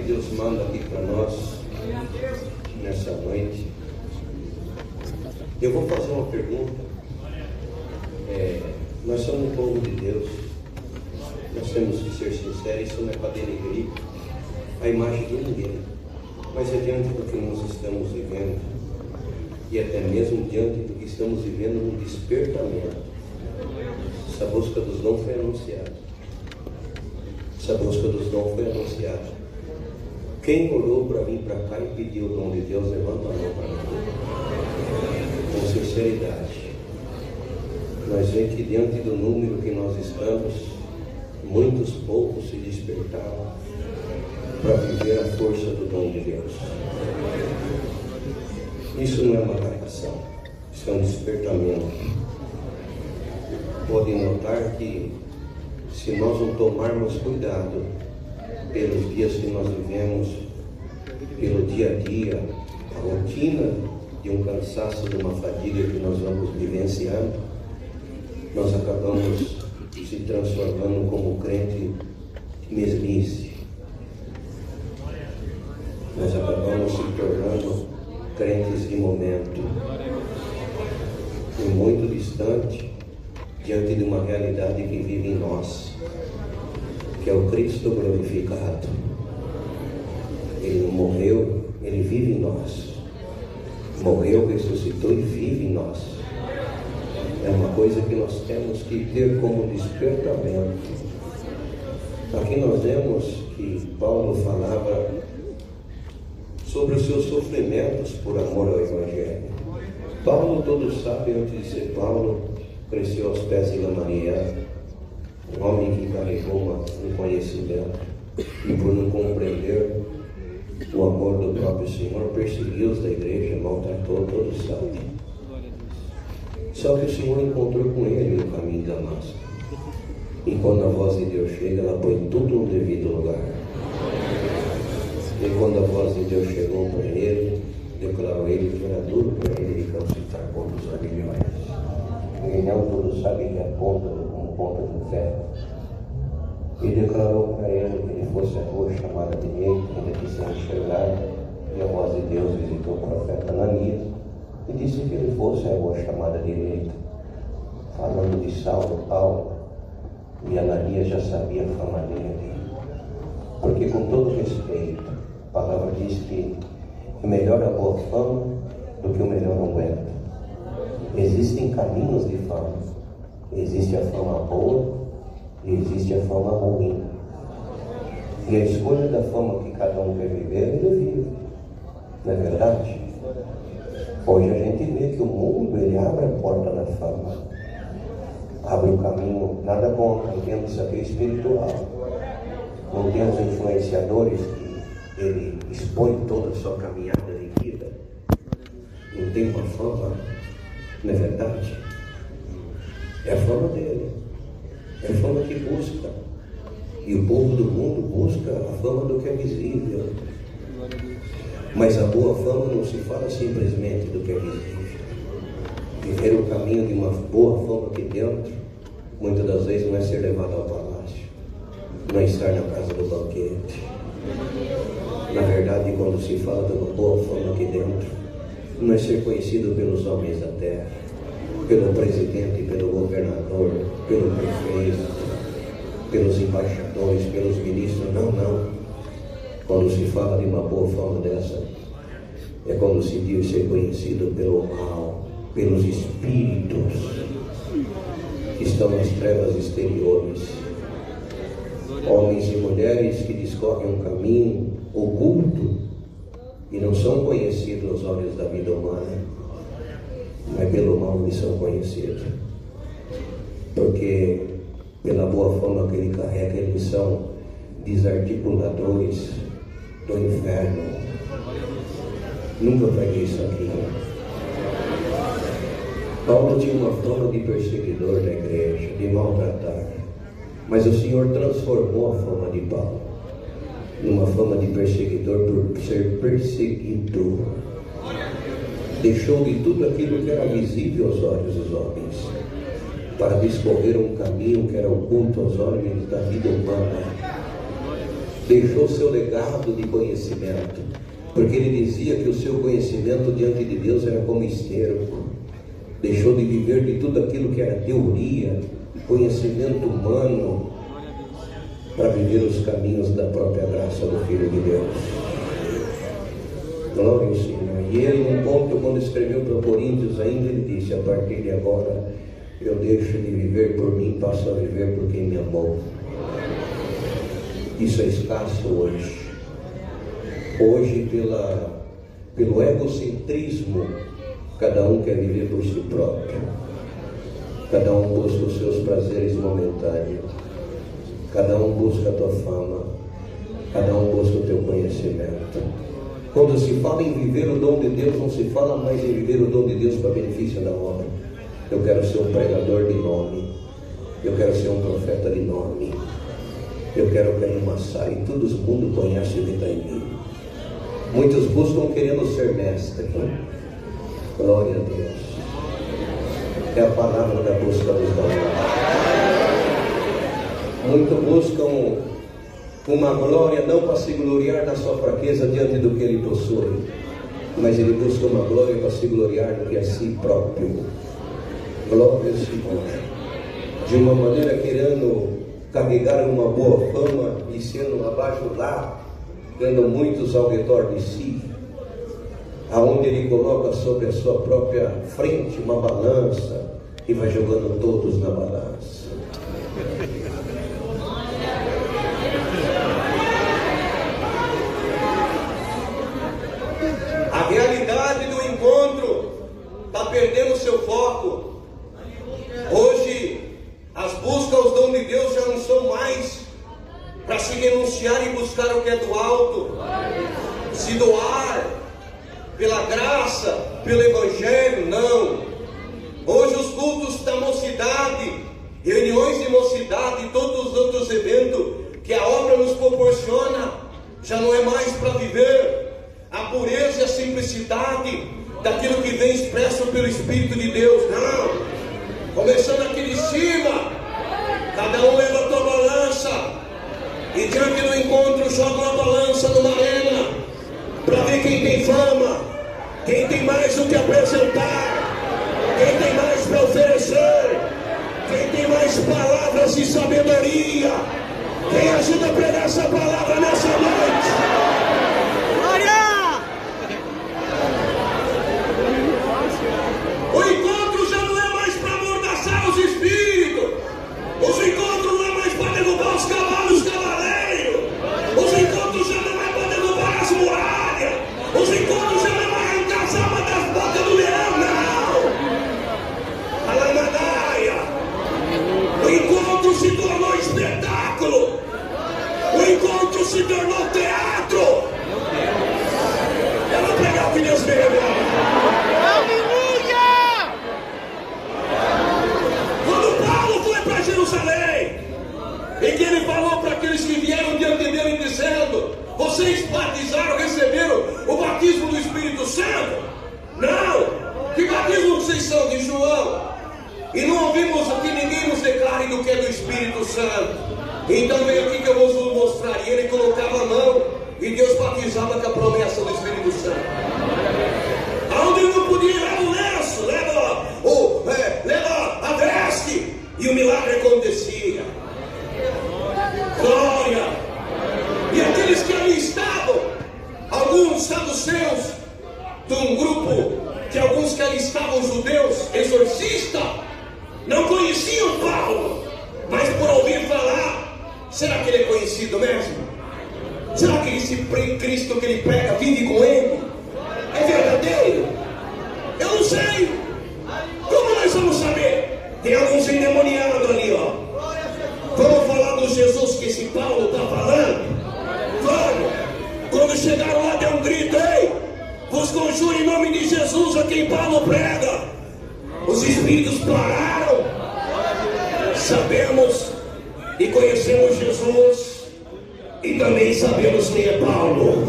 Deus manda aqui para nós nessa noite. Eu vou fazer uma pergunta. Nós somos um povo de Deus. Nós temos que ser sinceros. Isso não é para denegrir a imagem de ninguém, mas é diante do que nós estamos vivendo, e até mesmo diante do que estamos vivendo, um despertamento. Essa busca dos dons foi anunciada. Essa busca dos dons foi anunciada. Quem orou para vir para cá e pediu o dom de Deus, levanta a mão para mim. Com sinceridade. Nós vemos que diante do número que nós estamos, muitos poucos se despertaram para viver a força do dom de Deus. Isso não é uma marcação, isso é um despertamento. Podem notar que, se nós não tomarmos cuidado pelos dias que nós vivemos, pelo dia a dia, a rotina de um cansaço, de uma fadiga que nós vamos vivenciando, nós acabamos se transformando como crente mesmice. Nós acabamos se tornando crentes de momento, e muito distante diante de uma realidade que vive em nós, que é o Cristo glorificado. Ele não morreu, ele vive em nós. Morreu, ressuscitou e vive em nós. É uma coisa que nós temos que ter como despertamento. Aqui nós vemos que Paulo falava sobre os seus sofrimentos por amor ao Evangelho. Paulo, todos sabem, antes de ser Paulo, cresceu aos pés de Gamaliel, um homem que carregou um conhecimento, e por não compreender o amor do próprio Senhor, perseguiu os da igreja, maltratou, todos sabem. Só que o Senhor encontrou com ele no caminho de Damasco. E quando a voz de Deus chega, ela põe tudo no devido lugar. E quando a voz de Deus chegou para ele, declarou ele que era duro para ele recalcitrar contra os aguilhões. E não todos sabem que é ponta do ferro. E declarou para ele que ele fosse a rua chamada direita, ele quis enxergar, e a voz de Deus visitou o profeta Ananias e disse que ele fosse a rua chamada direita, falando de Saulo, Paulo, e Ananias já sabia a fama dele, porque, com todo respeito, a palavra diz que é melhor a boa fama do que o melhor unguento. Existem caminhos de fama. Existe a fama boa e existe a fama ruim. E a escolha da fama que cada um quer viver, ele vive. Não é verdade? Hoje a gente vê que o mundo, ele abre a porta da fama. Abre o caminho, nada contra, entendo isso aqui é espiritual. Não tem os influenciadores que ele expõe toda a sua caminhada de vida. Não tem uma fama, não é verdade? É a fama dele. É a fama que busca. E o povo do mundo busca a fama do que é visível. Mas a boa fama não se fala simplesmente do que é visível. Viver o caminho de uma boa fama aqui dentro, muitas das vezes não é ser levado ao palácio, não é estar na casa do banquete. Na verdade, quando se fala de uma boa fama aqui dentro, não é ser conhecido pelos homens da terra, pelo presidente, pelo governador, pelo prefeito, pelos embaixadores, pelos ministros, não. Quando se fala de uma boa fama dessa, é quando se diz ser conhecido pelo mal, pelos espíritos que estão nas trevas exteriores, homens e mulheres que discorrem um caminho oculto e não são conhecidos aos olhos da vida humana, mas pelo mal eles são conhecidos, porque pela boa fama que ele carrega, eles são desarticuladores do inferno. Nunca vai ver isso aqui. Paulo tinha uma fama de perseguidor da igreja, de maltratar, mas o Senhor transformou a fama de Paulo numa fama de perseguidor por ser perseguido. Deixou de tudo aquilo que era visível aos olhos dos homens para discorrer um caminho que era oculto aos olhos da vida humana. deixou seu legado de conhecimento, porque ele dizia que o seu conhecimento diante de Deus era como esterco. Deixou de viver de tudo aquilo que era teoria, conhecimento humano, para viver os caminhos da própria graça do Filho de Deus. Glória ao Senhor. E ele, num ponto, quando escreveu para Coríntios ainda, ele disse: a partir de agora eu deixo de viver por mim, passo a viver por quem me amou. Isso é escasso hoje. Hoje, pelo egocentrismo, cada um quer viver por si próprio. Cada um busca os seus prazeres momentâneos. Cada um busca a tua fama. Cada um busca o teu conhecimento. Quando se fala em viver o dom de Deus, não se fala mais em viver o dom de Deus para benefício da obra. Eu quero ser um pregador de nome. Eu quero ser um profeta de nome. Eu quero cair uma saia e todo mundo conhece o que está em mim. Muitos buscam querendo ser mestre. Glória a Deus. É a palavra da busca dos dons. Muitos buscam uma glória não para se gloriar na sua fraqueza diante do que ele possui, mas ele busca uma glória para se gloriar no que é si próprio. Glória ao Senhor. De uma maneira querendo carregar uma boa fama e sendo abaixo lá, tendo muitos ao redor de si, aonde ele coloca sobre a sua própria frente uma balança e vai jogando todos na balança. A realidade do encontro está perdendo seu foco. Hoje as buscas aos dons de Deus já não são mais para se renunciar e buscar o que é do alto, se doar pela graça, pelo Evangelho, não. Hoje os cultos da mocidade, reuniões de mocidade e todos os outros eventos que a obra nos proporciona, já não é mais para viver a pureza e a simplicidade daquilo que vem expresso pelo Espírito de Deus, não. Começando aqui de cima, cada um leva a tua balança e diante do encontro joga uma balança numa arena para ver quem tem fama, quem tem mais o que apresentar, quem tem mais para oferecer, quem tem mais palavras de sabedoria, quem ajuda a pregar essa palavra nessa noite. Glória! O encontro já não é mais para amordaçar os espíritos. Os encontros não é mais para derrubar os cavalos cavaleiros. Os encontros já não é para derrubar as muralhas. Os encontros já não é para arrancar as almas das bocas do leão, não. A lamadaia. O encontro se tornou espetáculo. O encontro se tornou teatro. Eu vou pregar o que Deus me revelou. Jerusalém, em que ele falou para aqueles que vieram diante dele dizendo: vocês batizaram, receberam o batismo do Espírito Santo? Não. Que batismo vocês são? De João. E não ouvimos que ninguém nos declare do que é do Espírito Santo. Então vem aqui que eu vou mostrar. E ele colocava a mão e Deus batizava com a promessa do Espírito Santo. Aonde ele não podia levar o lenço, leva a veste, e o milagre acontecia. Glória! E aqueles que ali estavam, alguns saduceus, de um grupo que alguns que ali estavam judeus, exorcistas, não conheciam Paulo, mas por ouvir falar, será que ele é conhecido mesmo? Será que esse Cristo que ele prega vive com ele? É verdadeiro? Eu não sei. Como nós vamos saber? Tem alguns endemoniados ali, ó. Vamos falar do Jesus que esse Paulo está falando? Vamos. Quando chegaram lá, deu um grito: ei, vos conjuro em nome de Jesus a quem Paulo prega. Os espíritos pararam. Sabemos e conhecemos Jesus, e também sabemos quem é Paulo.